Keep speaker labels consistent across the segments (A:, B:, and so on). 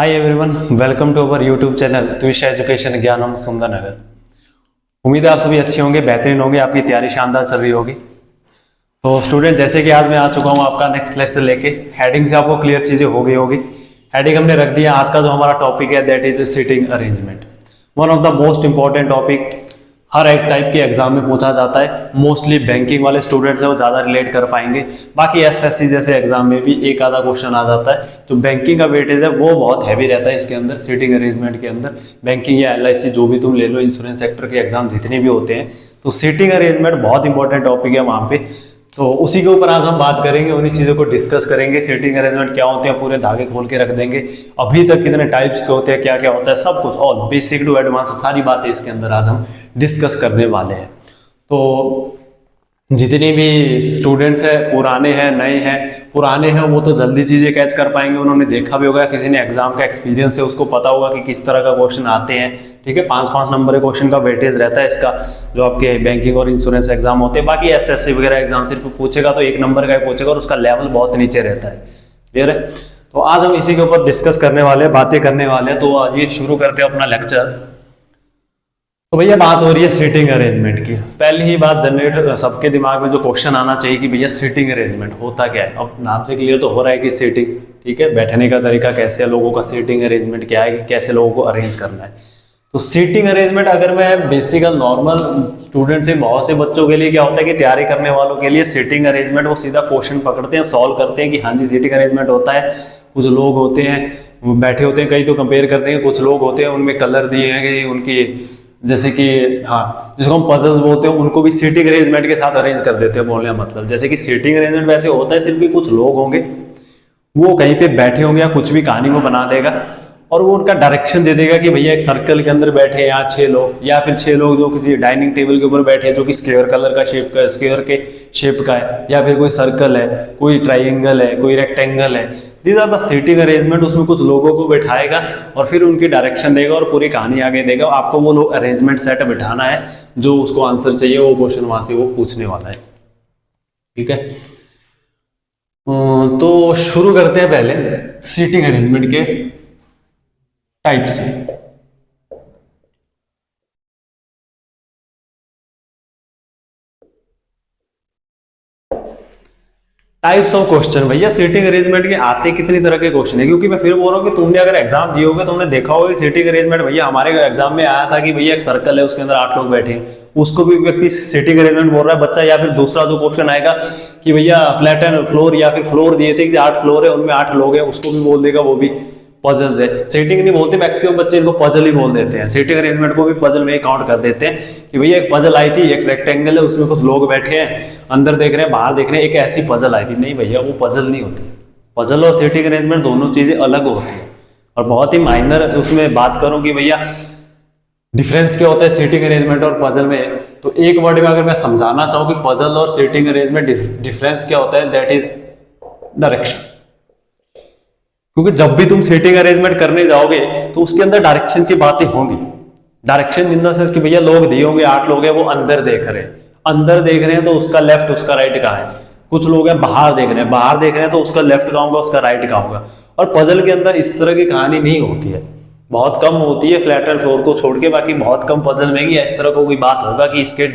A: Hi everyone, welcome to our YouTube channel ट्विश education Gyanam Sundarnagar. उम्मीद है आप सभी अच्छे होंगे, बेहतरीन होंगे, आपकी तैयारी शानदार चल रही होगी। तो स्टूडेंट, जैसे कि आज मैं आ चुका हूँ आपका नेक्स्ट लेक्चर लेके। हेडिंग से आपको क्लियर चीजें हो गई होगी। हेडिंग हमने रख दिया। आज का जो हमारा टॉपिक है that is seating arrangement, one of the most important topic. हर एक टाइप के एग्जाम में पूछा जाता है। मोस्टली बैंकिंग वाले स्टूडेंट्स हैं वो ज़्यादा रिलेट कर पाएंगे। बाकी एसएससी जैसे एग्जाम में भी एक आधा क्वेश्चन आ जाता है। तो बैंकिंग का वेटेज है वो बहुत हैवी रहता है इसके अंदर, सीटिंग अरेंजमेंट के अंदर। बैंकिंग या एलआईसी जो भी तुम ले लो, इंश्योरेंस सेक्टर के एग्जाम जितने भी होते हैं, तो सीटिंग अरेंजमेंट बहुत इंपॉर्टेंट टॉपिक है वहाँ पे। तो उसी के ऊपर आज हम बात करेंगे, उन्हीं चीज़ों को डिस्कस करेंगे। सीटिंग अरेंजमेंट क्या होते हैं पूरे धागे खोल के रख देंगे। अभी तक कितने टाइप्स के होते हैं, क्या क्या होता है, सब कुछ ऑल बेसिक टू एडवांस सारी बातें इसके अंदर आज हम डिस्कस करने वाले हैं। तो जितने भी स्टूडेंट्स हैं, पुराने हैं नए हैं, पुराने हैं वो तो जल्दी चीज़ें कैच कर पाएंगे, उन्होंने देखा भी होगा, किसी ने एग्जाम का एक्सपीरियंस है उसको पता होगा कि किस तरह का क्वेश्चन आते हैं। ठीक है, 5-5 नंबर के क्वेश्चन का वेटेज रहता है इसका, जो आपके बैंकिंग और इंश्योरेंस एग्जाम होते हैं। बाकी एसएससी वगैरह एग्जाम सिर्फ पूछेगा तो 1 नंबर का ही पूछेगा और उसका लेवल बहुत नीचे रहता है। क्लियर है? तो आज हम इसी के ऊपर डिस्कस करने वाले हैं, बातें करने वाले हैं। तो आज ये शुरू करते हैं अपना लेक्चर। तो भैया बात हो रही है सीटिंग अरेंजमेंट की। पहली ही बात जनरेट सबके दिमाग में जो क्वेश्चन आना चाहिए कि भैया सीटिंग अरेंजमेंट होता क्या है। अब नाम से क्लियर तो हो रहा है कि सीटिंग, ठीक है, बैठने का तरीका कैसे है लोगों का, सीटिंग अरेंजमेंट क्या है कि कैसे लोगों को अरेंज करना है। तो सीटिंग अरेंजमेंट अगर मैं बेसिकल नॉर्मल स्टूडेंट से, बहुत से बच्चों के लिए क्या होता है कि तैयारी करने वालों के लिए सीटिंग अरेंजमेंट वो सीधा क्वेश्चन पकड़ते हैं, सॉल्व करते हैं कि हाँ जी सीटिंग अरेंजमेंट होता है। कुछ लोग होते हैं वो बैठे होते हैं, कई तो कंपेयर करते हैं, कुछ लोग होते हैं उनमें कलर दिए हैं कि उनकी, जैसे कि हाँ जिसको हम पजल्स बोलते हैं, उनको भी सीटिंग अरेंजमेंट के साथ अरेंज कर देते हैं। बोलने का मतलब जैसे कि सीटिंग अरेंजमेंट वैसे होता है सिर्फ कि कुछ लोग होंगे, वो कहीं पे बैठे होंगे या कुछ भी कहानी को बना देगा और वो उनका डायरेक्शन दे देगा कि भैया एक सर्कल के अंदर बैठे हैं यहाँ 6 लोग, या फिर 6 लोग जो किसी डाइनिंग टेबल के ऊपर बैठे हैं जो कि स्क्वायर कलर का शेप का, स्क्वायर के शेप का है, या फिर कोई सर्कल है, कोई ट्राइंगल है, कोई रेक्टेंगल है। These are the seating arrangement. उसमें कुछ लोगों को बैठाएगा और फिर उनकी डायरेक्शन देगा और पूरी कहानी आगे देगा। आपको वो लोग अरेंजमेंट सेट बिठाना है, जो उसको आंसर चाहिए वो क्वेश्चन वहां से वो पूछने वाला है। ठीक है, तो शुरू करते हैं पहले सीटिंग अरेंजमेंट के टाइप से। टाइप्स ऑफ क्वेश्चन, भैया सीटिंग अरेंजमेंट के आते कितनी तरह के क्वेश्चन है, क्योंकि मैं फिर बोल रहा हूँ कि तुमने अगर एग्जाम दिए होगे तुमने देखा होगा कि सीटिंग अरेंजमेंट, भैया हमारे एग्जाम में आया था कि भैया एक सर्कल है उसके अंदर 8 लोग बैठे हैं, उसको भी व्यक्ति सीटिंग अरेंजमेंट बोल रहा है बच्चा। या फिर दूसरा जो क्वेश्चन आएगा कि भैया फ्लैट एंड फ्लोर, या फिर फ्लोर दिए थे कि 8 फ्लोर है उनमें 8 लोग हैं, उसको भी बोल देगा वो भी पजल्स है। सेटिंग नहीं बोलते, मैक्सिमम बच्चे इनको पजल ही बोल देते हैं। सेटिंग अरेंजमेंट को भी पजल में ही काउंट कर देते हैं कि भैया एक पजल आई थी, एक रेक्टेंगल है उसमें कुछ लोग बैठे हैं, अंदर देख रहे हैं बाहर देख रहे हैं, एक ऐसी पजल आई थी। नहीं भैया वो पजल नहीं होती। पजल और सेटिंग अरेंजमेंट दोनों चीजें अलग होती है। और बहुत ही माइनर उसमें बात करूं कि भैया डिफरेंस क्या होता है सेटिंग अरेंजमेंट और पजल में, तो एक वर्ड में अगर मैं समझाना चाहूँ कि पजल और सेटिंग अरेंजमेंट डिफरेंस क्या होता है, दैट इज डायरेक्शन। क्योंकि जब भी तुम सेटिंग अरेंजमेंट करने जाओगे तो उसके अंदर डायरेक्शन की बातें होंगी। डायरेक्शन इन द सेंस कि भैया लोग दिए होंगे 8 लोग हैं, वो अंदर देख रहे हैं, अंदर देख रहे हैं तो उसका लेफ्ट उसका राइट कहाँ है। कुछ लोग हैं बाहर देख रहे हैं, बाहर देख रहे हैं तो उसका लेफ्ट कहाँ होगा उसका राइट कहाँ होगा। और पजल के अंदर इस तरह की कहानी नहीं होती है, बहुत कम होती है फ्लैट एंड फ्लोर को छोड़ के। बाकी बहुत कम पजल में ही इस तरह को कोई बात होगा कि इसके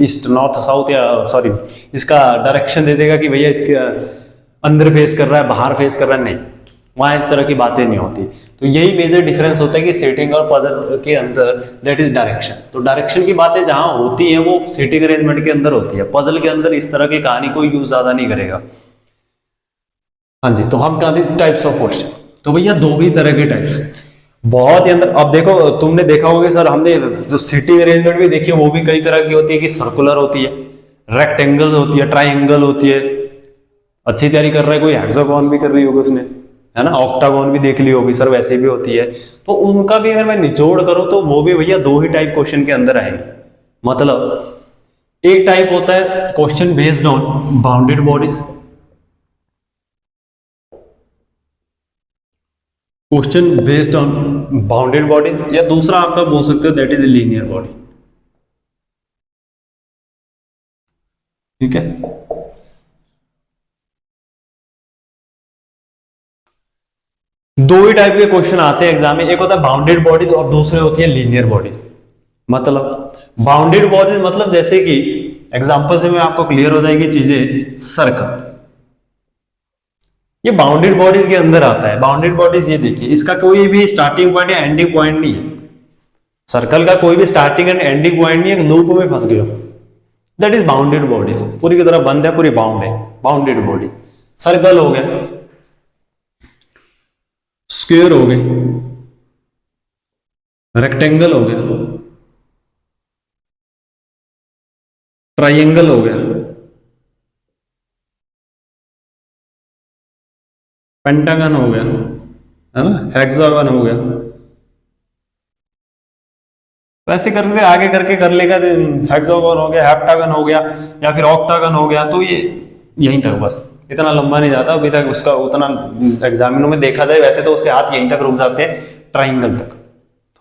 A: ईस्ट नॉर्थ साउथ या सॉरी इसका डायरेक्शन दे देगा कि भैया इसके अंदर फेस कर रहा है बाहर फेस कर रहा है, नहीं, वहां इस तरह की बातें नहीं होती। तो यही मेजर डिफरेंस होता है कि सेटिंग और पजल के अंदर, दैट इज डायरेक्शन। तो डायरेक्शन की बातें जहां होती है वो सेटिंग अरेंजमेंट के अंदर होती है, पजल के अंदर इस तरह की कहानी कोई यूज ज्यादा नहीं करेगा। हाँ जी, तो हम कहते हैं टाइप्स ऑफ क्वेश्चन। तो भैया 2 ही तरह के टाइप्स हैं बहुत ही अंदर। अब देखो तुमने देखा होगा सर, हमने जो सीटिंग अरेंजमेंट भी देखी है वो भी कई तरह की होती है कि सर्कुलर होती है, रेक्टेंगल होती है, ट्राइंगल होती है। अच्छी तैयारी कर रहा है कोई हेक्सागोन भी कर रही होगी उसने, है ना, ऑक्टागोन भी देख ली होगी सर, वैसे भी होती है। तो उनका भी अगर मैं निचोड़ करूं तो वो भी भैया 2 ही टाइप क्वेश्चन के अंदर आएंगे। मतलब एक टाइप होता है question based on bounded bodies, question based on bounded bodies, या दूसरा आपका बोल सकते हो दैट इज लीनियर बॉडी। ठीक है, दो ही टाइप के क्वेश्चन आते हैं एग्जाम में, एक होता है बाउंडेड बॉडीज और दूसरे होती है लीनियर बॉडीज। मतलब बाउंडेड बॉडीज मतलब जैसे कि एग्जांपल से मैं आपको क्लियर हो जाएगी चीजें। सर्कल ये बाउंडेड बॉडीज के अंदर आता है। बाउंडेड बॉडीज ये देखिए, इसका कोई भी स्टार्टिंग पॉइंट या एंडिंग पॉइंट नहीं है। सर्कल का कोई भी स्टार्टिंग एंड एंडिंग पॉइंट नहीं है, लूप में फंस गए, दैट इज बाउंडेड बॉडीज। पूरी की तरह बंद है, पूरी बाउंड है, बाउंडेड बॉडी। सर्कल हो गया, स्क्वायर हो गई, रेक्टेंगल हो गया, ट्राइंगल हो गया, पेंटागन हो गया, है ना, हेक्सागन हो गया। वैसे करके आगे करके कर लेगा, हेक्सागन हो गया, हेप्टागन हो गया, या फिर ऑक्टागन हो गया। तो ये यहीं तक, बस इतना लंबा नहीं जाता अभी तक उसका उतना। एग्जामिनों में देखा जाए वैसे तो उसके हाथ यहीं तक रुक जाते हैं, ट्राइंगल तक।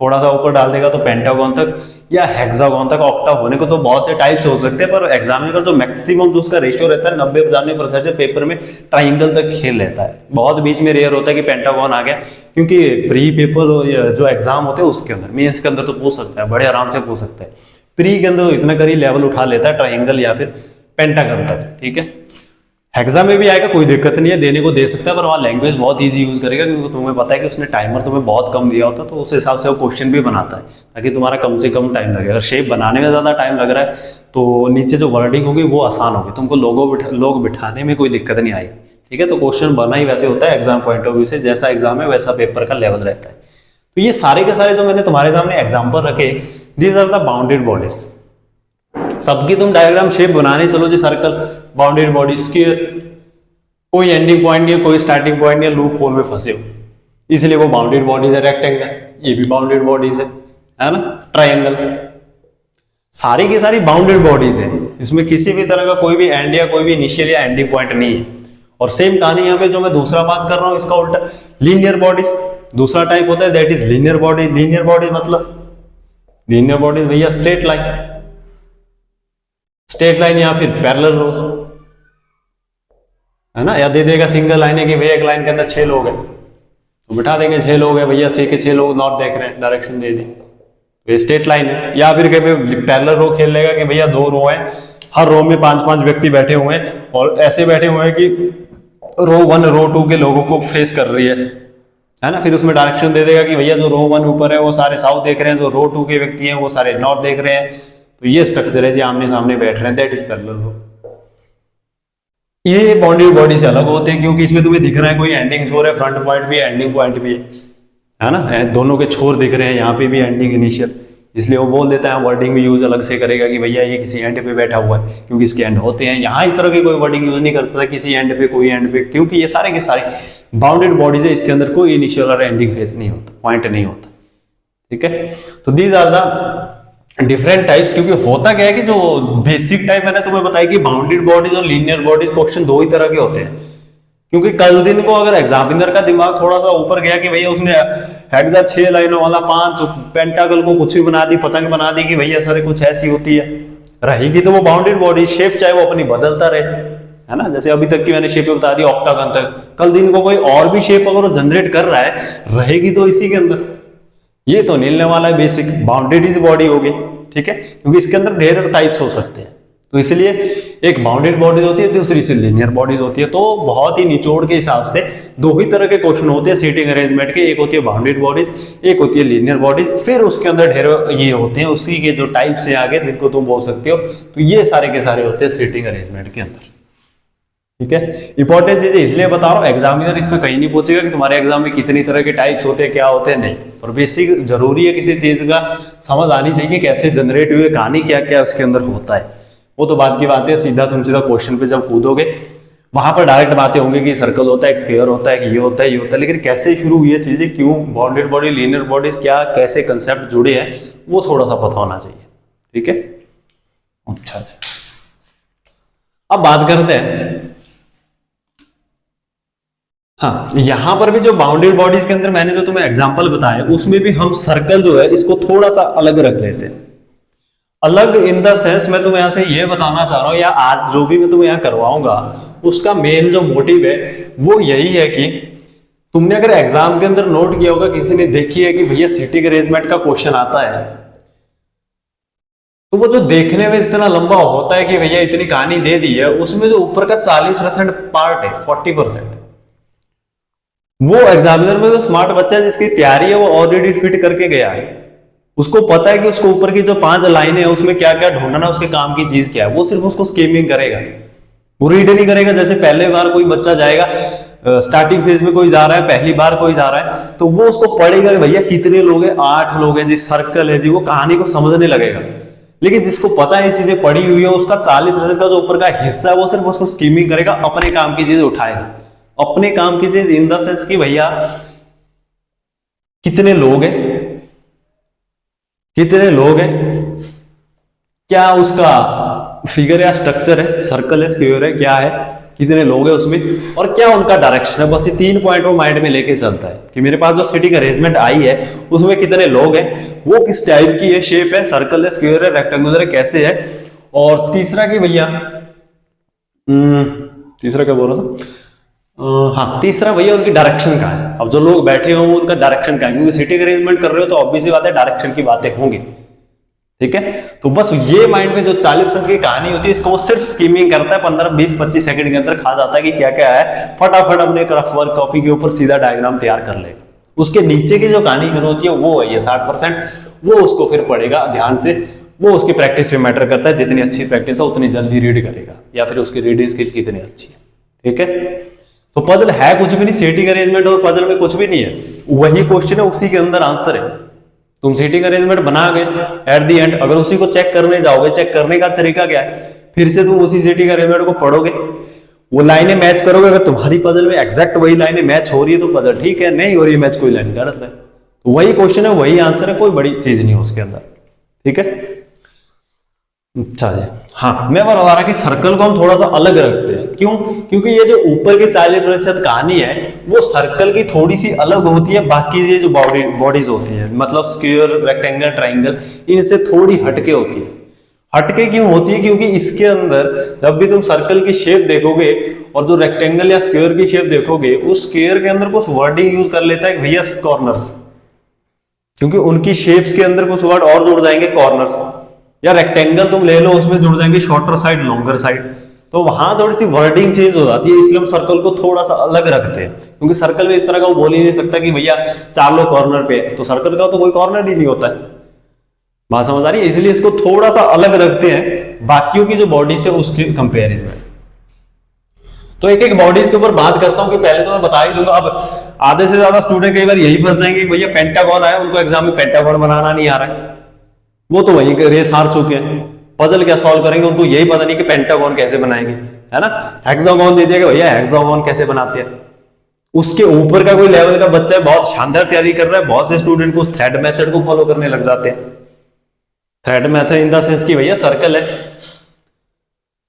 A: थोड़ा सा ऊपर डाल देगा तो पेंटागन तक या हेक्सागन तक। ऑक्टा होने को तो बहुत से टाइप्स हो सकते हैं, पर एग्जामिनर का जो मैक्सिमम जो उसका रेशियो रहता है 90-95% पेपर में ट्राइंगल तक खेल रहता है। बहुत बीच में रेयर होता है कि पेंटागन आ गया, क्योंकि प्री पेपर जो एग्जाम होते हैं उसके अंदर, मेंस के अंदर तो पूछ सकता है, बड़े आराम से पूछ सकता है। प्री के अंदर इतना करी लेवल उठा लेता है ट्राइंगल या फिर पेंटागन तक, ठीक है। हेक्सा में भी आएगा, कोई दिक्कत नहीं है, देने को दे सकता है, पर वहाँ लैंग्वेज बहुत इजी यूज करेगा, क्योंकि तुम्हें पता है कि उसने टाइमर तुम्हें बहुत कम दिया होता है, तो उस हिसाब से वो क्वेश्चन भी बनाता है ताकि तुम्हारा कम से कम टाइम लगे। अगर शेप बनाने में ज़्यादा टाइम लग रहा है तो नीचे जो वर्डिंग होगी वो आसान होगी, तुमको लोग बिठाने में कोई दिक्कत नहीं आएगी, ठीक है। तो क्वेश्चन बना ही वैसे होता है एग्जाम पॉइंट ऑफ व्यू से, जैसा एग्जाम है वैसा पेपर का लेवल रहता है। तो ये सारे के सारे जो मैंने तुम्हारे सामने एग्जाम्पल रखे, these are the bounded bodies. सबकी तुम डायग्राम शेप बनाने चलो जी, सर्कल, बाउंडेड बॉडी, स्क्वायर, कोई एंडिंग पॉइंट नहीं है, कोई स्टार्टिंग पॉइंट नहीं है, लूप होल में फंसे हो, इसलिए वो बाउंडेड बॉडीज है। रेक्टेंगल, ये भी बाउंडेड बॉडीज है ना। ट्रायंगल, सारी की सारी बाउंडेड बॉडीज है, इसमें किसी भी तरह का कोई भी एंड या कोई भी इनिशियल या एंडिंग पॉइंट नहीं है। और सेम कहानी यहाँ पे जो मैं दूसरा बात कर रहा हूँ इसका उल्टा, लीनियर बॉडीज दूसरा टाइप होता है, that is linear body. Linear body मतलब, लीनियर बॉडीज भैया स्ट्रेट लाइन या फिर पैरेलल रो, है ना। या दे देगा सिंगल लाइन है कि भैया एक लाइन के अंदर 6 लोग हैं, तो बिठा देंगे 6 लोग हैं भैया, 6 के 6 लोग नॉर्थ देख रहे हैं, डायरेक्शन दे दी, तो ये स्ट्रेट लाइन है। या फिर कहीं पैरेलल रो खेल लेगा कि भैया 2 रो हैं, हर रो में 5-5 व्यक्ति बैठे हुए हैं, और ऐसे बैठे हुए हैं कि रो 1 रो 2 के लोगों को फेस कर रही है ना। फिर उसमें डायरेक्शन दे देगा कि भैया जो रो 1 ऊपर है वो सारे साउथ देख रहे हैं, जो रो 2 के व्यक्ति हैं वो सारे नॉर्थ देख रहे हैं। तो ये स्ट्रक्चर है जी, आमने सामने बैठ रहे हैं, दैट इज पैरेलल रो। ये बाउंडेड बॉडी से अलग होते हैं, क्योंकि इसमें तुम्हें दिख रहा है कोई एंडिंग छोर है, फ्रंट पॉइंट भी है, एंडिंग पॉइंट भी है ना, दोनों के छोर दिख रहे हैं, यहाँ पे भी एंडिंग इनिशियल, इसलिए वो बोल देता है, वर्डिंग भी यूज अलग से करेगा कि भैया ये किसी एंड पे बैठा हुआ है, क्योंकि इसके एंड होते हैं। यहाँ इस तरह की कोई वर्डिंग यूज नहीं करता किसी एंड पे कोई एंड पे, क्योंकि ये सारे के सारे बाउंडेड बॉडीज है, इसके अंदर कोई इनिशियल और एंडिंग फेज नहीं होता, पॉइंट नहीं होता, ठीक है। तो these are the different types. क्योंकि होता क्या है कि जो बेसिक टाइप मैंने तुम्हें बताया कि बाउंडेड बॉडीज और लीनियर बॉडीज क्वेश्चन 2 ही तरह के होते हैं। क्योंकि कल दिन को अगर एग्जामिनर का दिमाग थोड़ा सा ऊपर गया कि भैया उसने हेक्सा 6 लाइनों वाला 5 पेंटागल को कुछ भी बना दी, पतंग बना दी कि भैया सर कुछ ऐसी होती है, रहेगी तो वो बाउंडेड बॉडी शेप चाहे वो अपनी बदलता रहे, है ना। जैसे अभी तक की मैंने शेप बता दी ऑक्टागन तक, कल दिन को कोई और भी शेप अगर वो जनरेट कर रहा है, रहेगी तो इसी के अंदर। ये तो मिलने वाला है बेसिक बाउंडेड इज बॉडी होगी, ठीक है, क्योंकि इसके अंदर ढेर टाइप्स हो सकते हैं। तो इसलिए एक बाउंडेड बॉडीज होती है, दूसरी से लीनियर बॉडीज होती है। तो बहुत ही निचोड़ के हिसाब से 2 ही तरह के क्वेश्चन होते हैं सीटिंग अरेंजमेंट के, एक होती है बाउंडेड बॉडीज, एक होती है लीनियर बॉडीज। फिर उसके अंदर ढेर ये होते हैं उसी के जो टाइप से आगे जिनको तुम बोल सकते हो। तो ये सारे के सारे होते हैं सीटिंग अरेंजमेंट के अंदर, ठीक है। इंपॉर्टेंट चीज इसलिए बता रहा हूँ, एग्जामिनर इसमें कहीं नहीं पूछेगा कि तुम्हारे एग्जाम में कितनी तरह के टाइप्स होते हैं, क्या होते हैं, नहीं। और बेसिक जरूरी है किसी चीज का समझ आनी चाहिए, कैसे जनरेट हुई कहानी, क्या क्या उसके अंदर होता है। वो तो बात की बात है, सीधा तुम सीधा क्वेश्चन पे जब कूदोगे वहां पर डायरेक्ट बातें होंगी कि सर्कल होता है, स्क्वायर होता है, कि ये होता है, ये होता है, लेकिन कैसे शुरू हुई है चीजें, क्यों बाउंडेड बॉडी लीनियर बॉडीज क्या कैसे कंसेप्ट जुड़े हैं, वो थोड़ा सा पता होना चाहिए, ठीक है। अच्छा, अब बात करते हैं, हाँ, यहां पर भी जो बाउंडेड बॉडीज के अंदर मैंने जो तुम्हें एग्जांपल बताया, उसमें भी हम सर्कल जो है इसको थोड़ा सा अलग रख लेते हैं। अलग इन द सेंस मैं तुम्हें यहां से ये बताना चाह रहा हूं, या आज जो भी मैं तुम्हें यहां करवाऊंगा उसका मेन जो मोटिव है वो यही है कि तुमने अगर एग्जाम के अंदर नोट किया होगा, किसी ने देखी है कि भैया सीटिंग अरेंजमेंट का क्वेश्चन आता है, तो वो जो देखने में इतना लंबा होता है कि भैया इतनी कहानी दे दी है, उसमें जो ऊपर का 40% पार्ट है, 40% वो एग्जामिनर में जो स्मार्ट बच्चा है जिसकी तैयारी है वो ऑलरेडी फिट करके गया है। उसको पता है कि उसको ऊपर की जो 5 लाइनें हैं उसमें क्या क्या ढूंढना, उसके काम की चीज क्या है। वो सिर्फ उसको स्कीमिंग करेगा, वो रीड नहीं करेगा। जैसे पहले बार कोई बच्चा जाएगा, स्टार्टिंग फेज में कोई जा रहा है, पहली बार कोई जा रहा है, तो वो उसको पढ़ेगा कि भैया कितने लोग हैं, 8 लोग हैं जी, सर्कल है जी, वो कहानी को समझने लगेगा। लेकिन जिसको पता है ये चीजें पढ़ी हुई है, उसका 40% का जो ऊपर का हिस्सा है वो सिर्फ उसको स्कीमिंग करेगा, अपने काम की चीज उठाएगा। अपने काम की चीज इन द सेंस कि भैया कितने लोग हैं, कितने लोग हैं, क्या उसका फिगर या स्ट्रक्चर है, सर्कल है, स्क्वायर है, क्या है, कितने लोग हैं उसमें, और क्या उनका डायरेक्शन है। बस ये 3 पॉइंट वो माइंड में लेके चलता है कि मेरे पास जो सीटिंग अरेंजमेंट आई है उसमें कितने लोग हैं, वो किस टाइप की है, शेप है, सर्कल है, स्क्वायर है, रेक्टेंगुलर है, कैसे है। और तीसरा कि भैया तीसरा क्या बोल रहा था, हाँ तीसरा भैया उनकी डायरेक्शन का है। अब जो लोग बैठे हो उनका डायरेक्शन का है, क्योंकि सीटिंग अरेंजमेंट कर रहे हो तो ऑब्वियस बात है डायरेक्शन की बातें होंगी। ठीक है, तो बस ये माइंड में जो 40% की कहानी होती है, इसको वो सिर्फ स्कीमिंग करता है, 15, 20, 25 सेकंड के अंदर खा जाता है कि क्या क्या है, फटाफट अपने रफ वर्क कॉपी के ऊपर सीधा डायग्राम तैयार कर लेगा। उसके नीचे की जो कहानी शुरू होती है वो है ये 60%, वो उसको फिर पढ़ेगा ध्यान से, वो उसकी प्रैक्टिस पे मैटर करता है। जितनी अच्छी प्रैक्टिस है उतनी जल्दी रीड करेगा, या फिर उसकी रीडिंग स्किल कितनी अच्छी है। ठीक है, तो पजल है कुछ भी नहीं, सीटिंग अरेंजमेंट और पजल में कुछ भी नहीं है, वही क्वेश्चन है, उसी के अंदर आंसर है। तुम सीटिंग अरेंजमेंट बना गए, एट द एंड अगर उसी को चेक करने जाओगे, चेक करने का तरीका क्या है, फिर से तुम उसी सीटिंग अरेंजमेंट को पढ़ोगे, वो लाइनें मैच करोगे। अगर तुम्हारी पजल में एग्जैक्ट वही लाइनें मैच हो रही है तो पजल ठीक है, नहीं हो रही है मैच, कोई लाइन गलत है। तो वही क्वेश्चन है, वही आंसर है, कोई बड़ी चीज नहीं है उसके अंदर। ठीक है, अच्छा जी, हाँ मैं बता रहा कि सर्कल को हम थोड़ा सा अलग रखते हैं। क्यों? क्योंकि ये जो ऊपर की 40% कहानी है वो सर्कल की थोड़ी सी अलग होती है, बाकी ये जो बॉडीज होती है, मतलब स्क्वायर, रेक्टेंगल, ट्राइंगल, इनसे थोड़ी हटके होती है। हटके क्यों होती है? क्योंकि इसके अंदर जब भी तुम सर्कल की शेप देखोगे और जो रेक्टेंगल या स्क्वायर की शेप देखोगे, उस स्क्वायर के अंदर कुछ वर्डिंग यूज कर लेता है भैया कॉर्नर्स, क्योंकि उनकी शेप्स के अंदर कुछ वर्ड और जुड़ जाएंगे कॉर्नर्स। या रेक्टेंगल तुम ले लो, उसमें जुड़ जाएंगे शॉर्टर साइड, लॉन्गर साइड, तो वहां थोड़ी सी वर्डिंग चेंज हो जाती है। इसलिए हम सर्कल को थोड़ा सा अलग रखते हैं, क्योंकि सर्कल में इस तरह का वो बोल ही नहीं सकता कि भैया 4 लोग कॉर्नर पे, तो सर्कल का तो कोई कॉर्नर ही नहीं होता है। बात समझ आ रही है? इसलिए इसको थोड़ा सा अलग रखते हैं बाकियों की जो बॉडीज है उसके कंपेरिजन में। तो एक एक बॉडीज के ऊपर बात करता हूं कि पहले तो मैं बता ही दूंगा। अब आधे से ज्यादा स्टूडेंट कई बार यही फंस जाएंगे कि भैया पेंटागन आया, उनको एग्जाम में पेंटागन बनाना नहीं आ रहा है, वो तो वही रेस हार चुके हैं। पजल क्या सॉल्व करेंगे, उनको यही पता नहीं कि पेंटागन कैसे बनाएंगे, है ना। हेक्सागोन दे दिया कि भैया हेक्सागोन कैसे बनाते हैं। उसके ऊपर का कोई लेवल का बच्चा है, बहुत शानदार तैयारी कर रहा है, बहुत से स्टूडेंट को थ्रेड मेथड को फॉलो करने लग जाते हैं। Thread method in the sense की भैया सर्कल है,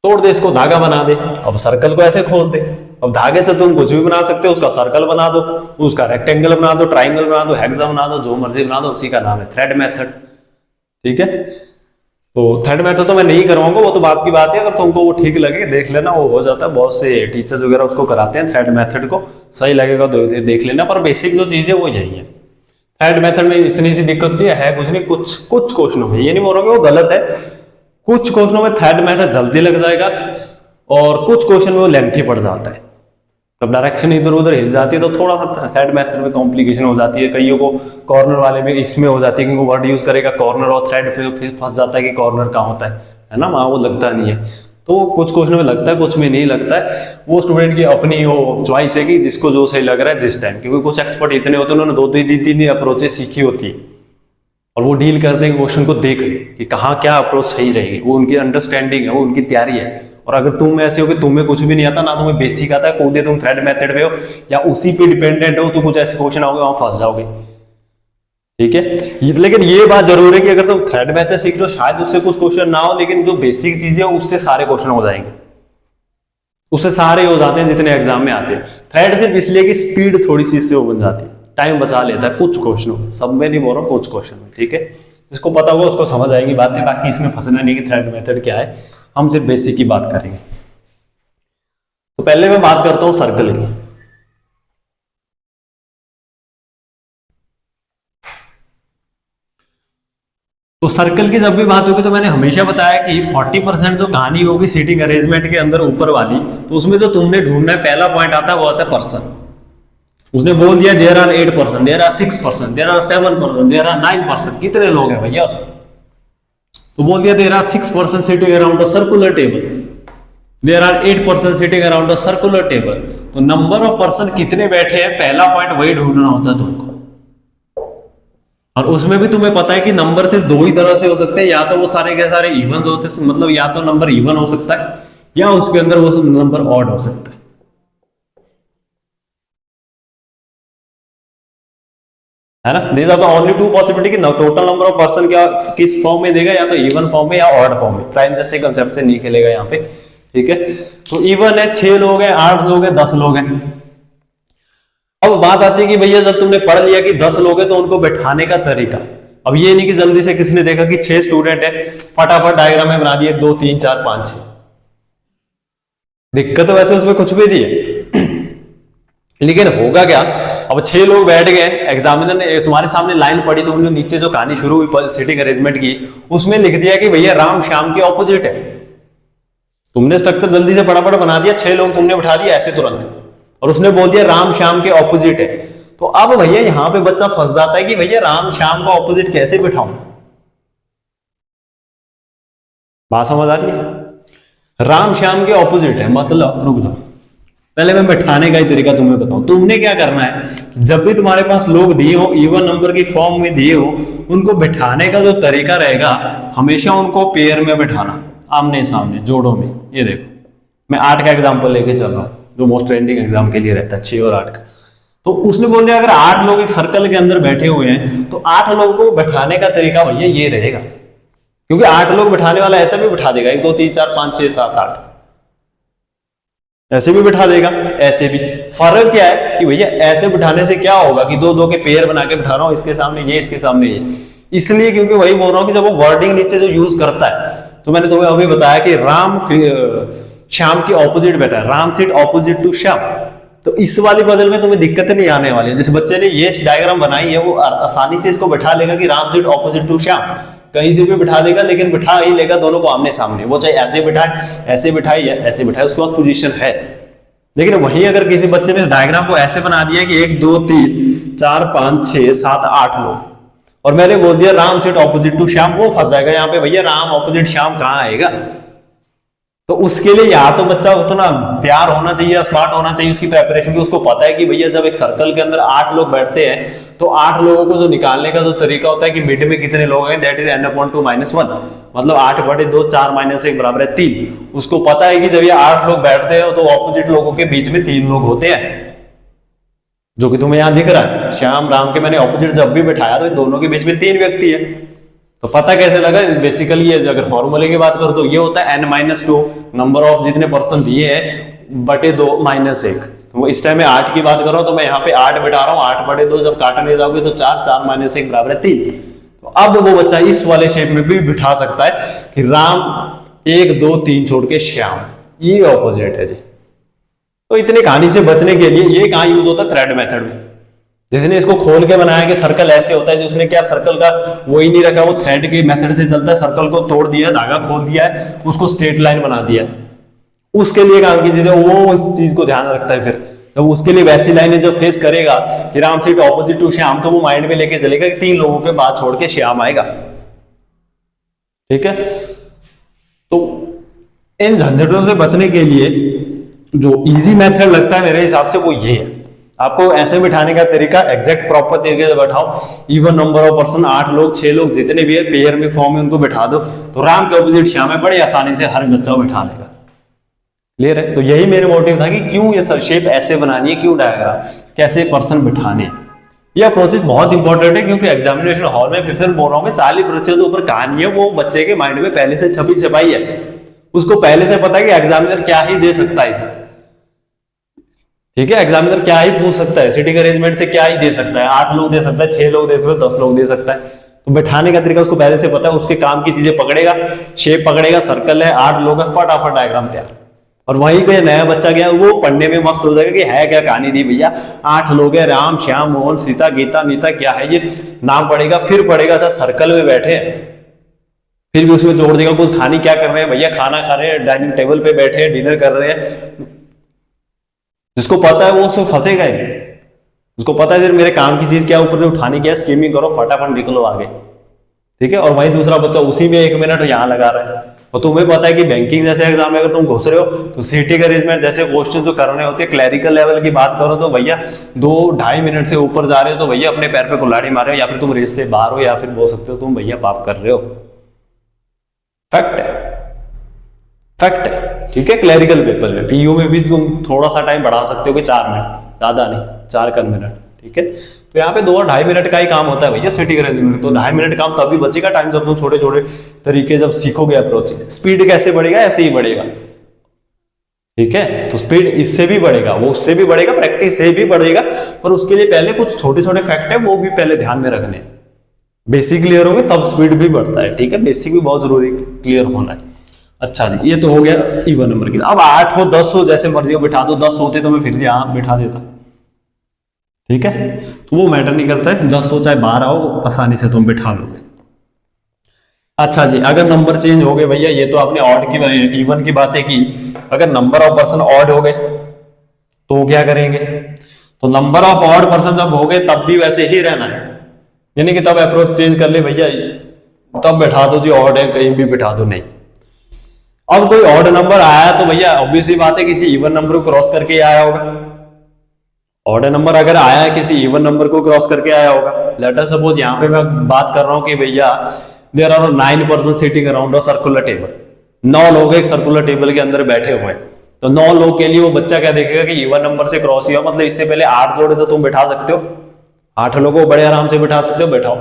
A: तोड़ दे इसको, धागा बना दे। अब सर्कल को ऐसे खोल दे, अब धागे से तुम कुछ भी बना सकते हो, उसका सर्कल बना दो, उसका रेक्टेंगल बना दो, ट्राइंगल बना दो, हेक्सा बना दो, जो मर्जी बना दो, उसी का नाम है थ्रेड मेथड। ठीक है, तो थ्रेड मेथड तो मैं नहीं करवाऊंगा, वो तो बात की बात है। अगर तुमको वो ठीक लगे देख लेना, वो हो जाता है, बहुत से टीचर्स वगैरह उसको कराते हैं थ्रेड मेथड को, सही लगेगा तो देख लेना। पर बेसिक जो चीज है वो यही है। थ्रेड मेथड में इतनी सी दिक्कत है कुछ नहीं, कुछ क्वेश्चनों में, ये नहीं बोल रहा कि वो गलत है, कुछ क्वेश्चनों में थ्रेड मेथड जल्दी लग जाएगा और कुछ क्वेश्चन में वो लेंथी पड़ जाता है। जब डायरेक्शन इधर उधर हिल जाती है तो थोड़ा सा थ्रेड मेथड में कॉम्प्लिकेशन हो जाती है। कईयों को कॉर्नर वाले में इसमें हो जाती है कि वो वर्ड यूज करेगा कॉर्नर, और थ्रेड फिर फंस जाता है कि कॉर्नर कहाँ होता है ना, वहां वो लगता नहीं है। तो कुछ क्वेश्चन में लगता है, कुछ में नहीं लगता है। वो स्टूडेंट की अपनी वो चॉइस है कि जिसको जो सही लग रहा है जिस टाइम, क्योंकि कुछ एक्सपर्ट इतने होते हैं उन्होंने 2-3 अप्रोचेस सीखी होती है और वो डील करते हैं क्वेश्चन को देख कि कहाँ क्या अप्रोच सही रहेगी। वो उनकी अंडरस्टैंडिंग है, वो उनकी तैयारी है। और अगर तुम ऐसे हो कि तुम्हें कुछ भी नहीं आता, ना तुम्हें बेसिक आता है, कूदे तुम थ्रेड मेथड पे हो या उसी पे डिपेंडेंट हो, तो कुछ ऐसे क्वेश्चन आओगे वहां फंस जाओगे। ठीक है, लेकिन ये बात जरूर है कि अगर तुम थ्रेड मेथड सीख रहे हो शायद उससे कुछ क्वेश्चन ना हो, लेकिन जो बेसिक चीजें उससे सारे क्वेश्चन हो जाएंगे, उससे सारे हो जाते हैं जितने एग्जाम में आते हैं। थ्रेड सिर्फ इसलिए कि स्पीड थोड़ी सी इससे वो बन जाती है, टाइम बचा लेता है कुछ क्वेश्चन, सब में नहीं बोल रहा हूँ, कुछ क्वेश्चन में। ठीक है, जिसको पता होगा उसको समझ आएगी बातें, बाकी इसमें फंसना नहीं कि थ्रेड मेथड क्या है, हम सिर्फ बेसिक की बात करेंगे। तो पहले मैं बात करता हूं सर्कल की। तो सर्कल की जब भी बात होगी तो मैंने हमेशा बताया कि 40% जो कहानी होगी सीटिंग अरेंजमेंट के अंदर ऊपर वाली, तो उसमें जो तुमने ढूंढना है पहला पॉइंट आता है वो आता है पर्सन। उसने बोल दिया there are 8%, there are 6%, there are 7%, there are 9%, कितने लोग हैं भैया? तो बोल दिया there are 6% sitting around a circular table, there are 8% sitting around a circular table. तो नंबर ऑफ पर्सन कितने बैठे हैं पहला पॉइंट वही ढूंढना होता है तुमको। और उसमें भी तुम्हें पता है कि नंबर सिर्फ दो ही तरह से हो सकते हैं, या तो वो सारे के सारे इवन होते हैं, मतलब या तो नंबर इवन हो सकता है या उसके अंदर वो नंबर ऑड हो सकता है ना। These are the only two possibility कि टोटल नंबर ऑफ पर्सन क्या किस फॉर्म में देगा, या तो इवन फॉर्म में या ऑड फॉर्म में। प्राइम जैसे कंसेप्ट से नहीं खेलेगा यहाँ पे, ठीक है। तो इवन है 6 लोग हैं, 8 लोग हैं, 10 लोग हैं। अब बात आती है कि भैया जब तुमने पढ़ लिया कि 10 लोग हैं तो उनको बैठाने का तरीका। अब ये नहीं कि जल्दी से किसने देखा कि 6 स्टूडेंट है, फटाफट डायग्राम में बना दिए 2 3 4 5 6। दिक्कत तो वैसे उसमें कुछ भी नहीं है लेकिन होगा क्या, अब 6 लोग बैठ गए, एग्जामिनर ने तुम्हारे सामने लाइन पढ़ी, तुमने नीचे जो कहानी शुरू हुई सीटिंग अरेंजमेंट की, उसमें लिख दिया कि भैया राम श्याम के ऑपोजिट है। तुमने स्ट्रक्चर जल्दी से फटाफट बना दिया, 6 लोग तुमने बिठा दिया ऐसे तुरंत, और उसने बोल दिया राम श्याम के ऑपोजिट है। तो अब भैया यहां पे बच्चा फंस जाता है कि भैया राम श्याम का ऑपोजिट कैसे बिठाऊं। बात समझ आ रही है? राम श्याम के ऑपोजिट है मतलब, रुक जाओ पहले मैं बैठाने का ही तरीका तुम्हें बताऊं। तुमने क्या करना है, जब भी तुम्हारे पास लोग दिए हो इवन नंबर की फॉर्म में दिए हो, उनको बैठाने का जो तरीका रहेगा हमेशा उनको पेयर में बैठाना, आमने सामने जोड़ों में। ये देखो मैं 8 का एग्जाम्पल लेके चल रहा हूं जो मोस्ट ट्रेंडिंग एग्जाम के लिए रहता है, 6 और 8 का। तो उसने बोल दिया अगर 8 लोग एक सर्कल के अंदर बैठे हुए हैं तो 8 लोगों को बैठाने का तरीका भैया ये रहेगा, क्योंकि 8 लोग बैठाने वाला ऐसा भी बैठा देगा 1 2 3 4 5 6 7 8, ऐसे भी बिठा देगा, ऐसे भी। फर्क क्या है कि भैया ऐसे बिठाने से क्या होगा कि 2 2 के पेयर बना के बिठा रहा हूं, इसके सामने ये इसके सामने ये, इसलिए क्योंकि वही बोल रहा हूं कि जब वो वर्डिंग नीचे जो यूज करता है, तो मैंने तुम्हें अभी बताया कि राम श्याम के ऑपोजिट बैठा है, Ram seat opposite to Shyam. तो इस वाली बदल में तुम्हें दिक्कत नहीं आने वाली है। जैसे बच्चे ने ये डायग्राम बनाई है वो आसानी से इसको बैठा लेगा कि Ram seat opposite to Shyam, कहीं से भी बिठा देगा, लेकिन बिठा ही लेगा दोनों को आमने सामने, वो चाहे ऐसे बिठाए ऐसे बिठाए या ऐसे बिठाए, उसके बाद पोजीशन है। लेकिन वहीं अगर किसी बच्चे ने डायग्राम को ऐसे बना दिया कि 1 2 3 4 5 6 7 8 लोग, और मैंने बोल दिया Ram seat opposite to Shyam, वो फंस जाएगा यहाँ पे, भैया राम ऑपोजिट श्याम कहाँ आएगा। तो उसके लिए या तो बच्चा उतना तैयार होना चाहिए या स्मार्ट होना चाहिए उसकी प्रेपरेशन की, उसको पता है कि भैया जब एक सर्कल के अंदर 8 लोग बैठते हैं तो 8 लोगों को जो निकालने का जो तरीका होता है कि मिड में कितने लोग हैं, दैट इज n/2 -1, मतलब 8/2 4 - 1 बराबर है 3। उसको पता है कि जब ये 8 लोग बैठते हैं तो ऑपोजिट लोगों के बीच में 3 लोग होते हैं, जो कि तुम्हें यहां दिख रहा है। श्याम राम के मैंने ऑपोजिट जब भी बैठाया तो इन दोनों के बीच में 3 व्यक्ति है। तो पता कैसे लगा, बेसिकली ये अगर फॉर्मूले की बात करो तो ये होता है n-2 नंबर ऑफ जितने पर्सन दिए हैं बटे 2 - 1। तो इस टाइम में 8 की बात कर रहा हूं तो मैं यहाँ पे 8 बैठा रहा हूँ, 8/2 जब काटने जाओगे तो 4 4 - 1 बराबर है 3। तो अब वो बच्चा इस वाले शेप में भी बिठा सकता है कि राम 1 2 3 छोड़ के श्याम, ये ऑपोजिट है जी। तो इतनी कहानी से बचने के लिए ये कहाँ यूज होता है, थ्रेड मेथड में। जिसने इसको खोल के बनाया कि सर्कल ऐसे होता है, जिसने क्या सर्कल का वो ही नहीं रखा, वो थ्रेड के मेथड से चलता है, सर्कल को तोड़ दिया, धागा खोल दिया है, उसको स्ट्रेट लाइन बना दिया। उसके लिए काम की चीजें वो इस चीज को ध्यान रखता है। फिर जब उसके लिए वैसी लाइनें जो फेस करेगा कि Ram seat opposite to Shyam, तो वो माइंड में लेके चलेगा कि 3 लोगों के बाद छोड़ के श्याम आएगा। ठीक है, तो इन झंझटों से बचने के लिए जो इजी मेथड लगता है मेरे हिसाब से वो ये है, आपको ऐसे बिठाने का तरीका एग्जैक्ट प्रॉपर तरीके से बैठाओ। इवन नंबर ऑफ पर्सन 8 लोग 6 लोग जितने भी है पेयर में फॉर्म में उनको बैठा दो, तो राम के ऑपोजिट श्याम है, बड़े आसानी से हर बच्चा बैठा लेगा। क्लियर है? तो यही मेरे मोटिव था कि क्यों ये शेप ऐसे बनानी है, क्यों डायग्राम, कैसे पर्सन बिठाने। यह प्रोसेस बहुत इंपॉर्टेंट है क्योंकि एग्जामिनेशन हॉल में फिर बोल रहा हूँ 40% ऊपर कहानी है वो बच्चे के माइंड में पहले से छपाई है। उसको पहले से पता है कि एग्जामिनर क्या ही दे सकता है इसे। ठीक है, एग्जामिनर क्या ही पूछ सकता है, सिटिंग अरेंजमेंट से क्या ही दे सकता है, 8 लोग दे सकता है, 6 लोग दे सकता है, 10 लोग दे सकता है। तो बैठाने का तरीका उसको पहले से पता है, उसके काम की चीजें पकड़ेगा, शेप पकड़ेगा, सर्कल है, 8 लोग है, फटाफट डायग्राम तैयार। और वहीं पे नया बच्चा गया वो पढ़ने में मस्त हो जाएगा कि है क्या कहानी थी भैया, 8 लोग है, राम श्याम मोहन सीता गीता नीता, क्या है ये नाम पढ़ेगा, फिर पढ़ेगा अच्छा सर्कल में बैठे फिर भी उसमें जोड़ देगा कुछ खाने क्या कर रहे हैं भैया, खाना खा रहे हैं, डाइनिंग टेबल पे बैठे हैं, डिनर कर रहे हैं। जिसको पता है वो उसमें फंसेगा ही। उसको पता है फिर मेरे काम की चीज क्या ऊपर से उठाने की है, स्कीमिंग करो फटाफट निकलो आगे, ठीक है। और वही दूसरा बच्चा उसी में 1 मिनट यहाँ लगा रहा है। और तुम्हें पता है कि बैंकिंग जैसे एग्जाम में अगर तुम घुस रहे हो तो सीटिंग अरेंजमेंट जैसे क्वेश्चन जो करने होते हैं, क्लैरिकल लेवल की बात करो तो भैया 2-2.5 मिनट से ऊपर जा रहे हो तो भैया अपने पैर पे कुल्हाड़ी मार रहे हो, या फिर तुम रेस से बाहर हो, या फिर बोल सकते हो तुम भैया पाप कर रहे हो। फैक्ट है, फैक्ट है, ठीक है। क्लैरिकल पेपर में, पीयू में भी तुम थोड़ा सा टाइम बढ़ा सकते हो कि 4 मिनट, ज्यादा नहीं, 4 मिनट, ठीक है। तो यहाँ पे 2-2.5 मिनट का ही काम होता है भैया सिटी अरेंजमेंट। तो 2.5 मिनट काम तभी बचेगा टाइम जब तुम छोटे छोटे तरीके जब सीखोगे अप्रोच। स्पीड कैसे बढ़ेगा, ऐसे ही बढ़ेगा, ठीक है। तो स्पीड इससे भी बढ़ेगा, वो उससे भी बढ़ेगा, प्रैक्टिस से भी बढ़ेगा, पर उसके लिए पहले कुछ छोटे छोटे फैक्ट है वो भी पहले ध्यान में रखने। बेसिक क्लियर होंगे तब स्पीड भी बढ़ता है, ठीक है। बेसिक भी बहुत जरूरी क्लियर होना है। अच्छा जी, ये तो हो गया इवन नंबर की। अब 8 हो 10 हो जैसे मर्जी हो बिठा दो, 10 होते तो मैं फिर यहाँ बिठा देता, ठीक है। तो वो मैटर नहीं करता है, 10 हो चाहे 12 हो, आसानी से तुम बिठा लोगे। अच्छा जी, अगर नंबर चेंज हो गए भैया, ये तो आपने ऑड की इवन की बातें की, अगर नंबर ऑफ पर्सन ऑड हो गए तो क्या करेंगे? तो नंबर ऑफ ऑड पर्सन जब हो गए तब भी वैसे ही रहना है, यानी कि तब अप्रोच चेंज कर ले भैया, तब बैठा दो जी ऑड है, कहीं भी बिठा दो नहीं। अब कोई ऑड नंबर आया तो भैया ऑब्वियसली बात है किसी इवन नंबर को क्रॉस करके आया होगा। ऑड नंबर अगर आया है किसी इवन नंबर को क्रॉस करके आया होगा। लेट अस सपोज यहाँ पे मैं बात कर रहा हूं कि भैया there are 9 person sitting around a circular table, 9 लोग एक सर्कुलर टेबल के अंदर बैठे हुए हैं। तो 9 लोग के लिए वो बच्चा क्या देखेगा कि इवन नंबर से क्रॉस हुआ, मतलब इससे पहले 8 जोड़े तो तुम बिठा सकते हो, 8 लोगों को बड़े आराम से बिठा सकते हो, बैठाओ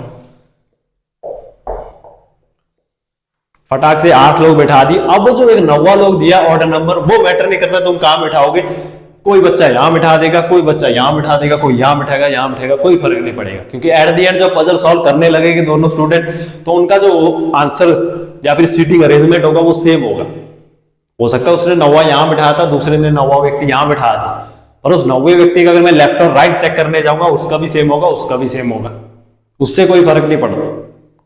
A: फटाक से 8 लोग बैठा दी। अब जो एक 9वां लोग दिया ऑर्डर नंबर, वो मैटर नहीं करता तुम कहां बिठाओगे, कोई बच्चा यहां बिठा देगा, कोई बच्चा यहां बिठा देगा, कोई यहां बिठाएगा, यहां बिठाएगा, कोई फर्क नहीं पड़ेगा। क्योंकि एट द एंड जब पजल सॉल्व करने लगेंगे दोनों स्टूडेंट्स तो उनका जो आंसर या फिर सीटिंग अरेंजमेंट होगा वो सेम होगा। हो सकता है उसने 9वां यहां बिठाया था, दूसरे ने 9वां व्यक्ति यहां बिठाया था, और उस 9वें व्यक्ति का अगर मैं लेफ्ट और राइट चेक करने जाऊंगा उसका भी सेम होगा, उसका भी सेम होगा, उससे कोई फर्क नहीं पड़ता,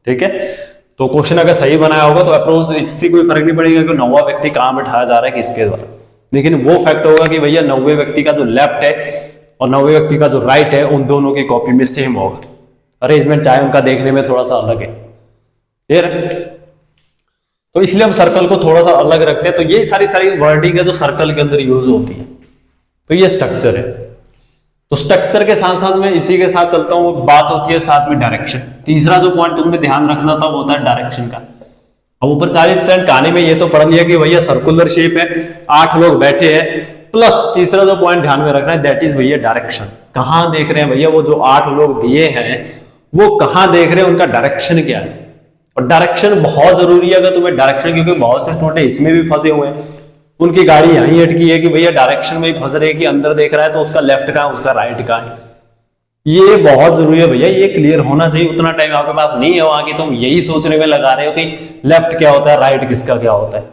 A: ठीक है। तो क्वेश्चन अगर सही बनाया होगा तो अप्रोच इससे कोई फर्क नहीं पड़ेगा कि 9वां व्यक्ति कहां बिठाया जा रहा है किसके द्वारा, लेकिन वो फैक्ट होगा कि भैया 90वें व्यक्ति का जो लेफ्ट है और 90वें व्यक्ति का जो राइट है उन दोनों की कॉपी में सेम होगा। अरेंजमेंट चाहे उनका देखने में थोड़ा सा अलग है, क्लियर है। तो इसलिए हम सर्कल को थोड़ा सा अलग रखते हैं। तो ये सारी वर्डिंग है जो सर्कल के अंदर यूज होती है। तो ये स्ट्रक्चर है। तो स्ट्रक्चर के साथ साथ मैं इसी के साथ चलता हूँ, बात होती है साथ में डायरेक्शन। तीसरा जो पॉइंट तुमने ध्यान रखना था वो होता है डायरेक्शन का। अब ऊपर 40% कहानी में ये तो पढ़ लिया कि भैया सर्कुलर शेप है, 8 लोग बैठे हैं, प्लस तीसरा जो पॉइंट ध्यान में रखना है दैट इज भैया डायरेक्शन। कहां देख रहे हैं भैया, वो जो 8 लोग दिए हैं वो कहां देख रहे हैं, उनका डायरेक्शन क्या है। और डायरेक्शन बहुत जरूरी है अगर तुम्हें डायरेक्शन, क्योंकि बहुत से स्टूडेंट इसमें भी फंसे हुए हैं, उनकी गाड़ी यहीं अटकी है कि भैया डायरेक्शन में ही फंस रहे हैं कि अंदर देख रहा है तो उसका लेफ्ट कहां है उसका राइट कहां है। ये बहुत जरूरी है भैया, ये क्लियर होना चाहिए। उतना टाइम आपके पास नहीं है वहां की तुम यही सोचने में लगा रहे हो कि लेफ्ट क्या होता है, राइट किसका क्या होता है।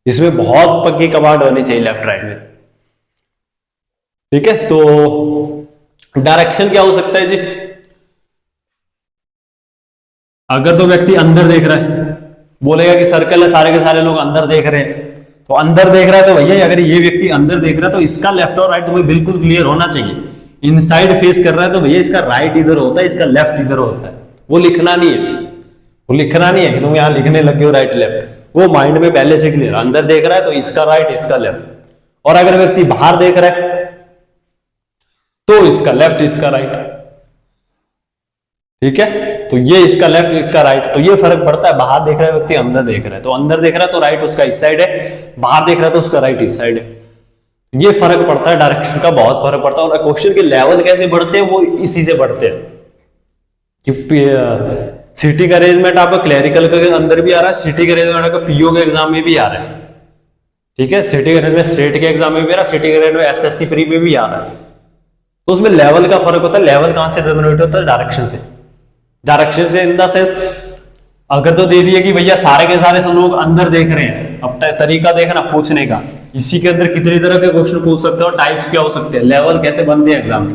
A: इसमें बहुत पक्की कमांड होनी चाहिए लेफ्ट राइट में, ठीक है। तो डायरेक्शन क्या हो सकता है जी, अगर तो व्यक्ति अंदर देख रहा है, बोलेगा कि सर्कल है सारे के सारे लोग अंदर देख रहे हैं, तो अंदर देख रहा है तो भैया अगर ये व्यक्ति अंदर देख रहा है तो इसका लेफ्ट और राइट तुम्हें बिल्कुल क्लियर होना चाहिए। इनसाइड फेस कर रहा है तो भैया इसका राइट इधर होता है, इसका लेफ्ट इधर होता है। वो लिखना नहीं है, वो लिखना नहीं है कि तुम यहां लिखने लगे हो राइट लेफ्ट, वो माइंड में पहले से क्लियर। अंदर देख रहा है तो इसका राइट इसका लेफ्ट, और अगर व्यक्ति बाहर देख रहा है तो इसका लेफ्ट इसका राइट, ठीक है। तो ये इसका लेफ्ट इसका राइट, तो ये फर्क पड़ता है। बाहर देख रहा है व्यक्ति अंदर देख रहा है, तो अंदर देख रहा है तो राइट उसका इस साइड है, बाहर देख रहा है तो उसका राइट इस साइड है। ये फर्क पड़ता है, डायरेक्शन का बहुत फर्क पड़ता है। और क्वेश्चन के लेवल कैसे बढ़ते हैं वो इसी से बढ़ते हैं। सिटिंग अरेंजमेंट आपका क्लरिकल के अंदर भी आ रहा है, सिटिंग अरेंजमेंट आपका पीओ के एग्जाम में भी आ रहा है, ठीक है। सिटिंग अरेंजमेंट स्टेट के एग्जाम में भी आ रहा है, सिटिंग अरेंजमेंट एसएससी प्री में भी आ रहा है। तो उसमें लेवल का फर्क होता है। लेवल कहां से जनरेट होता है, डायरेक्शन से। डायरेक्शन से इन द सेंस अगर तो दे दिए कि भैया सारे के सारे सब लोग अंदर देख रहे हैं, अब तरीका देखना पूछने का, इसी के अंदर कितनी तरह के क्वेश्चन पूछ सकते हो, टाइप्स क्या हो सकते हैं, लेवल कैसे बनते हैं एग्जाम में।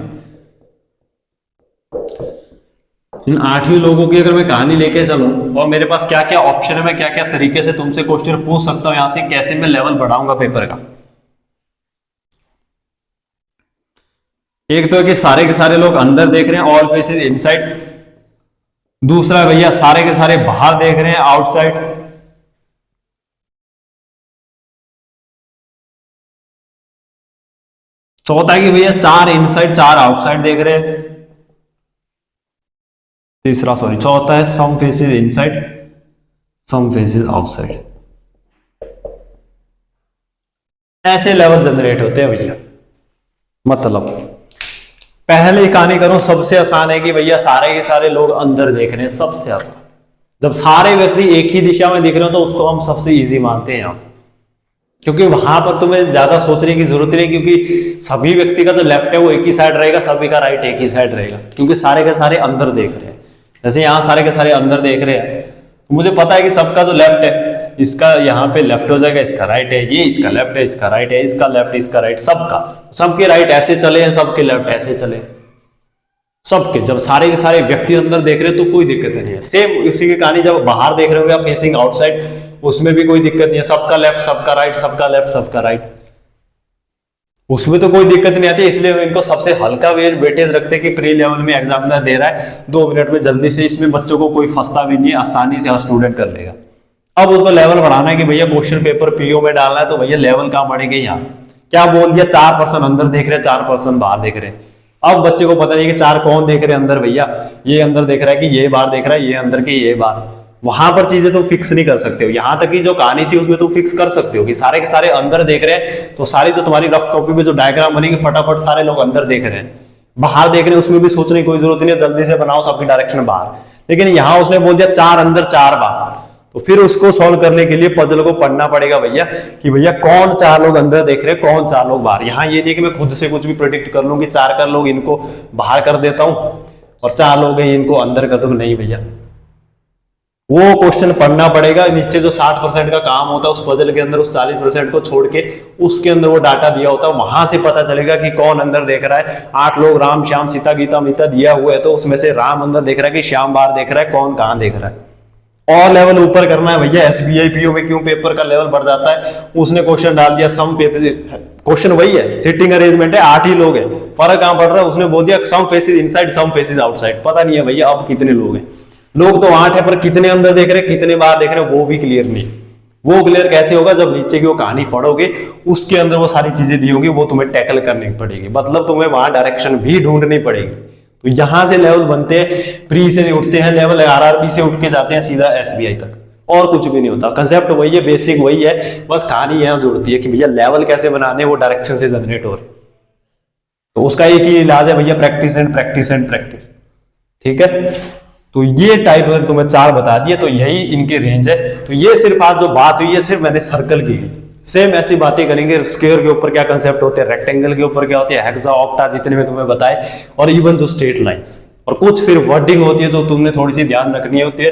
A: इन 8 लोगों की अगर मैं कहानी लेके चलूं और मेरे पास क्या क्या ऑप्शन है, मैं क्या क्या तरीके से तुमसे क्वेश्चन पूछ सकता हूं, यहां से कैसे मैं लेवल बढ़ाऊंगा पेपर का। एक तो है कि सारे के सारे लोग अंदर देख रहे हैं, ऑल फेसेस इनसाइड। दूसरा भैया सारे के सारे बाहर देख रहे हैं, आउटसाइड। चौथा है कि भैया 4 इनसाइड 4 आउटसाइड देख रहे हैं। चौथा है सम फेसेस इनसाइड सम फेसेस आउटसाइड। ऐसे लेवल जनरेट होते हैं भैया। मतलब पहले कहानी करूं, सबसे आसान है कि भैया सारे के सारे लोग अंदर देख रहे हैं, सबसे आसान। जब सारे व्यक्ति एक ही दिशा में दिख रहे हो तो उसको हम सबसे इजी मानते हैं यहाँ, क्योंकि वहां पर तुम्हें ज्यादा सोचने की जरूरत नहीं, क्योंकि सभी व्यक्ति का जो लेफ्ट है वो एक ही साइड रहेगा, सभी का राइट एक ही साइड रहेगा, क्योंकि सारे के सारे अंदर देख रहे हैं। जैसे यहाँ सारे के सारे अंदर देख रहे हैं, तो मुझे पता है कि सबका जो लेफ्ट है इसका यहाँ पे लेफ्ट हो जाएगा, इसका राइट है, ये इसका लेफ्ट है, इसका राइट है, इसका लेफ्ट, इसका राइट, सबके राइट ऐसे चले हैं, सबके लेफ्ट ऐसे चले, सबके। जब सारे के सारे व्यक्ति अंदर देख रहे हैं तो कोई दिक्कत नहीं है। सेम उसी की कहानी जब बाहर देख रहे हो या फेसिंग आउटसाइड, उसमें भी कोई दिक्कत नहीं है, सबका लेफ्ट सबका राइट, सबका लेफ्ट सबका राइट, उसमें तो कोई दिक्कत नहीं आती। इसलिए इनको सबसे हल्का वेटेज रखते हैं कि प्री लेवल में एग्जामिनर दे रहा है 2 मिनट में जल्दी से, इसमें बच्चों को कोई फंसता भी नहीं है, आसानी से हर स्टूडेंट कर लेगा। अब उसको लेवल बढ़ाना है कि भैया क्वेश्चन पेपर पीओ में डालना है, तो भैया लेवल कहां बढ़ेंगे। यहाँ क्या बोल दिया, 4% अंदर देख रहे हैं, 4% बाहर देख रहे हैं। अब बच्चे को पता नहीं कि 4 कौन देख रहे हैं अंदर, भैया ये अंदर देख रहा है कि ये बाहर देख रहा है, ये अंदर की ये बाहर। वहां पर चीजें तुम फिक्स नहीं कर सकते हो। यहां तक की जो कहानी थी उसमें तुम फिक्स कर सकते हो कि सारे के सारे अंदर देख रहे हैं, तो सारी जो तुम्हारी रफ कॉपी में जो डायग्राम बनेगी फटाफट सारे लोग अंदर देख रहे हैं, बाहर देख रहे हैं, उसमें भी सोचने की कोई जरूरत नहीं है, जल्दी से बनाओ सबकी डायरेक्शन बाहर। लेकिन यहां उसने बोल दिया 4 अंदर 4 बाहर, तो फिर उसको सॉल्व करने के लिए पजल को पढ़ना पड़ेगा भैया कि भैया कौन 4 लोग अंदर देख रहे हैं, कौन 4 लोग बाहर। यहाँ ये नहीं कि मैं खुद से कुछ भी प्रेडिक्ट कर लूं कि 4 का लोग इनको बाहर कर देता हूं और 4 लोग हैं इनको अंदर कर दूं, नहीं भैया, वो क्वेश्चन पढ़ना पड़ेगा। नीचे जो 60% का काम होता है उस पजल के अंदर, उस 40% को छोड़ के उसके अंदर वो डाटा दिया होता है, वहां से पता चलेगा कि कौन अंदर देख रहा है। 8 लोग राम श्याम सीता गीता मीता दिया हुआ है, तो उसमें से राम अंदर देख रहा है कि श्याम बाहर देख रहा है, कौन कहां देख रहा है। और लेवल ऊपर करना है भैया। एसबीआई पीओ में क्यों पेपर का लेवल बढ़ जाता है, उसने क्वेश्चन डाल दिया सम पेपर, क्वेश्चन वही है, सिटिंग अरेंजमेंट है, 8 ही लोग हैं, फर्क कहां पड़ रहा है, उसने बोल दिया सम फेसेस इनसाइड सम फेसेस आउटसाइड। पता नहीं है भैया अब कितने लोग हैं, लोग तो 8 है पर कितने अंदर देख रहे हैं कितने बाहर देख रहे हैं वो भी क्लियर नहीं। वो क्लियर कैसे होगा, जब नीचे की वो कहानी पढ़ोगे उसके अंदर वो सारी चीजें दी होगी, वो तुम्हें टैकल करनी पड़ेगी, मतलब तुम्हें वहां डायरेक्शन भी ढूंढनी पड़ेगी। तो यहां से लेवल बनते हैं, प्री से उठते हैं लेवल, आरआरबी से उठ के जाते हैं सीधा एसबीआई तक, और कुछ भी नहीं होता। कंसेप्ट वही है, बेसिक वही है, बस कहानी यहां जुड़ती है कि भैया लेवल कैसे बनाने, वो डायरेक्शन से जनरेट हो रहे। तो उसका एक ही इलाज है भैया, practice and practice and practice. ठीक है, तो ये टाइप अगर तुम्हें 4 बता दिए तो यही इनकी रेंज है। तो ये सिर्फ आज जो बात हुई है सिर्फ मैंने सर्कल की। सेम ऐसी बातें करेंगे, स्क्वायर के ऊपर क्या कंसेप्ट होते हैं, रेक्टेंगल के ऊपर क्या होती है, हेक्सा ऑक्टा जितने में तुम्हें बताए, और इवन जो स्ट्रेट लाइंस, और कुछ फिर वर्डिंग होती है जो तुमने थोड़ी सी ध्यान रखनी होती है,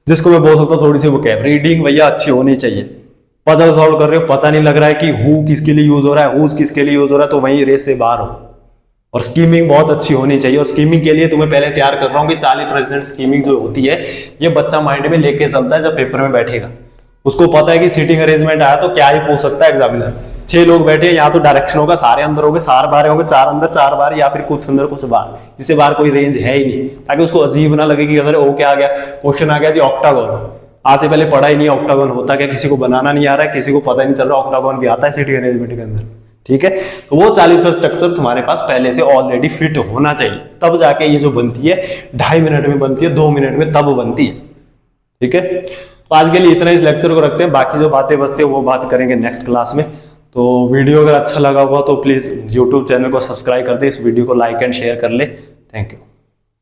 A: जिसको मैं बोल सकता हूँ थोड़ी सी वो कैप रीडिंग भैया अच्छी होनी चाहिए। पजल सॉल्व कर रहे हो, पता नहीं लग रहा है कि हु किसके लिए यूज हो रहा है, हुज किसके लिए यूज हो रहा है, तो वहीं रेस से बाहर हो। और स्कीमिंग बहुत अच्छी होनी चाहिए, और स्कीमिंग के लिए तुम्हें पहले तैयार कर रहा हूँ कि 40% स्कीमिंग जो होती है ये बच्चा माइंड में लेके चलता है जब पेपर में बैठेगा। उसको पता है कि सीटिंग अरेंजमेंट आया तो क्या ही पूछ सकता है एग्जामिनर। 6 लोग बैठे हैं, या तो डायरेक्शन होगा सारे अंदर होंगे, 4 बार होंगे, 4 अंदर 4 बार, या फिर कुछ अंदर कुछ बार, इससे बाहर कोई रेंज है ही नहीं, ताकि उसको अजीब ना लगे कि अगर वो क्या आ गया, क्वेश्चन आ गया जी ऑक्टागोन, आज से पहले पढ़ा ही नहीं ऑक्टागोन होता क्या, किसी को बनाना नहीं आ रहा है, किसी को पता ही नहीं चल रहा ऑक्टागोन भी आता है सीटिंग अरेंजमेंट के अंदर। ठीक है, तो वो 40% स्ट्रक्चर तुम्हारे पास पहले से ऑलरेडी फिट होना चाहिए, तब जाके ये जो बनती है 2.5 मिनट में बनती है, 2 मिनट में तब बनती है। ठीक है, तो आज के लिए इतना इस लेक्चर को रखते हैं, बाकी जो बातें बचती है वो बात करेंगे नेक्स्ट क्लास में। तो वीडियो अगर अच्छा लगा हुआ तो प्लीज यूट्यूब चैनल को सब्सक्राइब कर दे, इस वीडियो को लाइक एंड शेयर कर ले। Thank you.